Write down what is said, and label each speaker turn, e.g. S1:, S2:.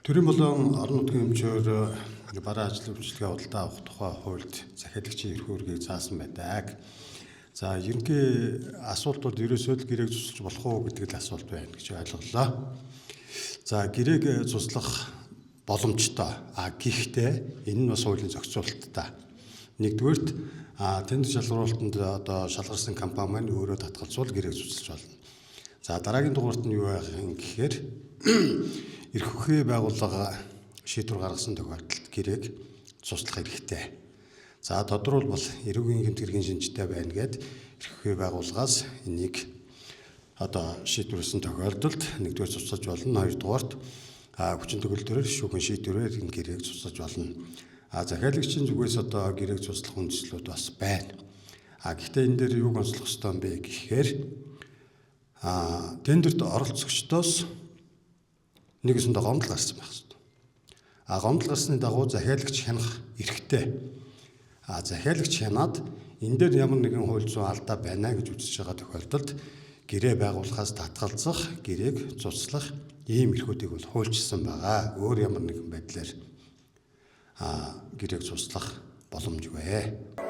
S1: Төрийн болон орон нутгийн хэмжээр бараа ажлын үйлчилгээ худалдаа авах тухай хуульд захиалагчийн эрх үүргийг заасан байдаг. За ерөнхий асуултууд ерөөсөө л гэрээг цуслаж болох уу гэдэг л асуулт байна гэж ойлголоо. За гэрээг цуслах боломжтой. Гэхдээ энэ нь бас хуулийн зохицуулалттай. Нэгдүгээрт тендер шалгуулалтанд одоо шалгарсан компани маань өөрөө татгалзуул гэрээг цуслаж болно. За дараагийн дугаарт нь юу байх юм гэхээр эрх ухрын байгууллага шийдвэр гаргасан тохиолдолд гэрээг цуслах хэрэгтэй. За тодорхойлбол эрүүгийн гэмтгэргийн шинжтэй байна гэд эрх ухрын байгууллагаас энийг одоо шийдвэрлсэн тохиолдолд нэгдүгээр цуслаж болно, хоёрдугаарт хүчин төгөлдрөөр шүүхэн шийдвэрээр энэ гэрээг цуслаж болно. Захиалагчийн зүгээс одоо гэрээг цуслах үндслүүд бас байна. Гэхдээ энэ дээр юуг онцлох ёстой юм бэ гэхээр тендерт оролцогчдоос нэгэсэндээ гомдол гарсан байх хэрэгтэй. Гомдол гарсны дагуу захиалагч хянах эрхтэй. Захиалагч хянаад энэ дээр ямар нэгэн хууль зүйн алдаа байна гэж үзэж байгаа тохиолдолд гэрээ байгуулахаас татгалзах, гэрээг цуслах ийм эрхүүдийг бол хуульчилсан байгаа. Өөр ямар нэгэн байдлаар гэрээг цуслах боломжгүй.